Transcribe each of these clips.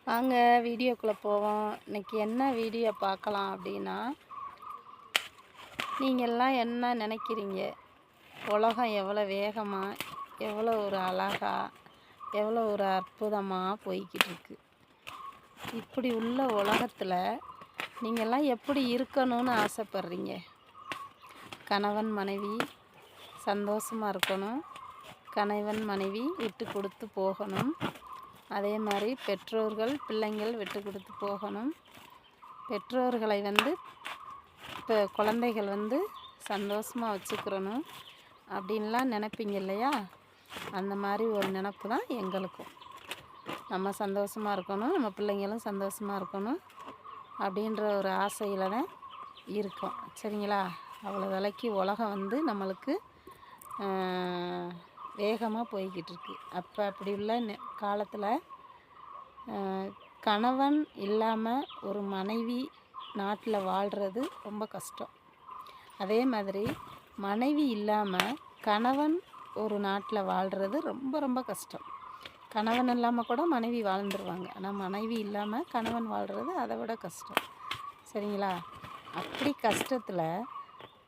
வாங்க வீடியோக்குள்ளே போவோம். இன்றைக்கி என்ன வீடியோ பார்க்கலாம் அப்படின்னா, நீங்கள்லாம் என்ன நினைக்கிறீங்க? உலகம் எவ்வளோ வேகமாக, எவ்வளோ ஒரு அழகா, எவ்வளோ ஒரு அற்புதமாக போய்கிட்டு இருக்கு. இப்படி உள்ள உலகத்தில் நீங்கள்லாம் எப்படி இருக்கணும்னு ஆசைப்படுறீங்க? கணவன் மனைவி சந்தோஷமாக இருக்கணும், கணவன் மனைவி விட்டு கொடுத்து போகணும். அதே மாதிரி பெற்றோர்கள் பிள்ளைங்கள் விட்டு கொடுத்து போகணும். பெற்றோர்களை இப்போ குழந்தைகள் சந்தோஷமாக வச்சுக்கிறணும் அப்படின்லாம் நினைப்பீங்க இல்லையா? அந்த மாதிரி ஒரு நினப்பு தான் எங்களுக்கும். நம்ம சந்தோஷமாக இருக்கணும், நம்ம பிள்ளைங்களும் சந்தோஷமாக இருக்கணும் அப்படின்ற ஒரு ஆசையில் தான் இருக்கோம். சரிங்களா? அவ்வளோ விலைக்கு உலகம் நம்மளுக்கு வேகமாக போய்கிட்டு இருக்கு. அப்படி உள்ள காலத்தில் கணவன் இல்லாமல் ஒரு மனைவி நாட்டில் வாழ்கிறது ரொம்ப கஷ்டம். அதே மாதிரி மனைவி இல்லாமல் கணவன் ஒரு நாட்டில் வாழ்கிறது ரொம்ப ரொம்ப கஷ்டம். கணவன் இல்லாமல் கூட மனைவி வாழ்ந்துருவாங்க. ஆனால் மனைவி இல்லாமல் கணவன் வாழ்கிறது அதை விட கஷ்டம். சரிங்களா? அப்படி கஷ்டத்தில்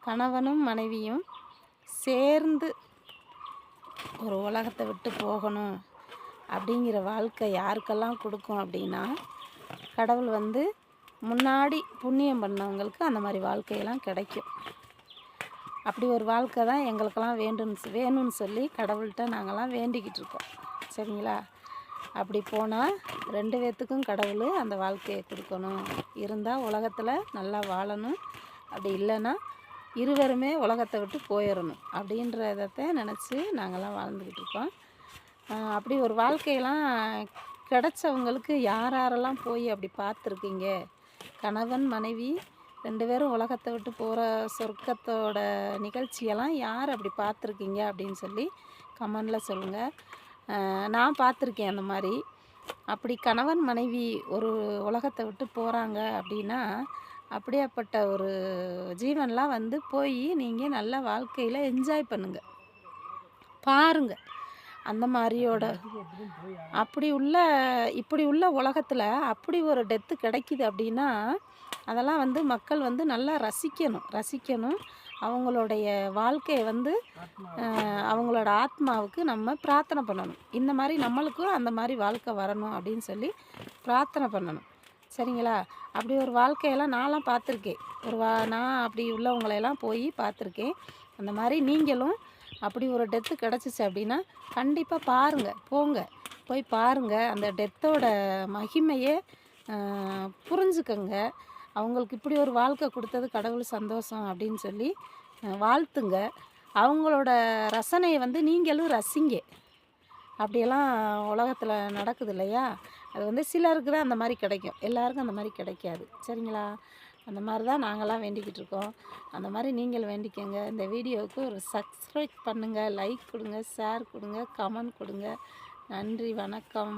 கணவனும் மனைவியும் சேர்ந்து ஒரு உலகத்தை விட்டு போகணும் அப்படிங்கிற வாழ்க்கை யாருக்கெல்லாம் கொடுக்கும் அப்படின்னா, கடவுள் முன்னாடி புண்ணியம் பண்ணவங்களுக்கு அந்த மாதிரி வாழ்க்கையெல்லாம் கிடைக்கும். அப்படி ஒரு வாழ்க்கை தான் எங்களுக்கெல்லாம் வேணும்னு சொல்லி கடவுள்கிட்ட நாங்கள்லாம் வேண்டிக்கிட்டு இருக்கோம். சரிங்களா? அப்படி போனால் 2 பேர்த்துக்கும் கடவுள் அந்த வாழ்க்கையை கொடுக்கணும். இருந்தால் உலகத்தில் நல்லா வாழணும், அப்படி இல்லைன்னா இருவருமே உலகத்தை விட்டு போயிடணும் அப்படின்றத நினச்சி நாங்கள்லாம் வாழ்ந்துக்கிட்டு இருக்கோம். அப்படி ஒரு வாழ்க்கையெல்லாம் கிடச்சவங்களுக்கு யாரெல்லாம் போய் அப்படி பார்த்துருக்கீங்க? கணவன் மனைவி 2 பேரும் உலகத்தை விட்டு போகிற சொர்க்கத்தோட நிகழ்ச்சியெல்லாம் யார் அப்படி பார்த்துருக்கீங்க அப்படின்னு சொல்லி கமெண்டில் சொல்லுங்கள். நான் பார்த்துருக்கேன் அந்த மாதிரி. அப்படி கணவன் மனைவி ஒரு உலகத்தை விட்டு போகிறாங்க அப்படின்னா, அப்படியாப்பட்ட ஒரு ஜீவன்லாம் போய் நீங்கள் நல்ல வாழ்க்கையில் என்ஜாய் பண்ணுங்கள், பாருங்கள். அந்த மாதிரியோட இப்படி உள்ள உலகத்தில் அப்படி ஒரு டெத்து கிடைக்கிது அப்படின்னா, அதெல்லாம் மக்கள் நல்லா ரசிக்கணும். அவங்களுடைய வாழ்க்கையை அவங்களோட ஆத்மாவுக்கு நம்ம பிரார்த்தனை பண்ணணும். இந்த மாதிரி நம்மளுக்கும் அந்த மாதிரி வாழ்க்கை வரணும் அப்படின்னு சொல்லி பிரார்த்தனை பண்ணணும். சரிங்களா? அப்படி ஒரு வாழ்க்கையெல்லாம் நான்லாம் பார்த்துருக்கேன். நான் அப்படி உள்ளவங்களையெல்லாம் போய் பார்த்துருக்கேன். அந்த மாதிரி நீங்களும் அப்படி ஒரு டெத்து கிடச்சிச்சு அப்படின்னா கண்டிப்பாக பாருங்கள், போய் பாருங்கள். அந்த டெத்தோட மகிமையை புரிஞ்சுக்கங்க. அவங்களுக்கு இப்படி ஒரு வாழ்க்கை கொடுத்தது கடவுள் சந்தோஷம் அப்படின்னு சொல்லி வாழ்த்துங்க. அவங்களோட ரசனையை நீங்களும் ரசிங்க. அப்படியெல்லாம் உலகத்தில் நடக்குது இல்லையா? அது சிலருக்கு தான் அந்த மாதிரி கிடைக்கும், எல்லாருக்கும் அந்த மாதிரி கிடைக்காது. சரிங்களா? அந்த மாதிரி தான் நாங்கள்லாம் வேண்டிக்கிட்டு இருக்கோம். அந்த மாதிரி நீங்கள் வேண்டிக்கங்க. இந்த வீடியோவுக்கு ஒரு சப்ஸ்கிரைப் பண்ணுங்கள், லைக் கொடுங்க, ஷேர் கொடுங்க, கமெண்ட் கொடுங்க. நன்றி, வணக்கம்.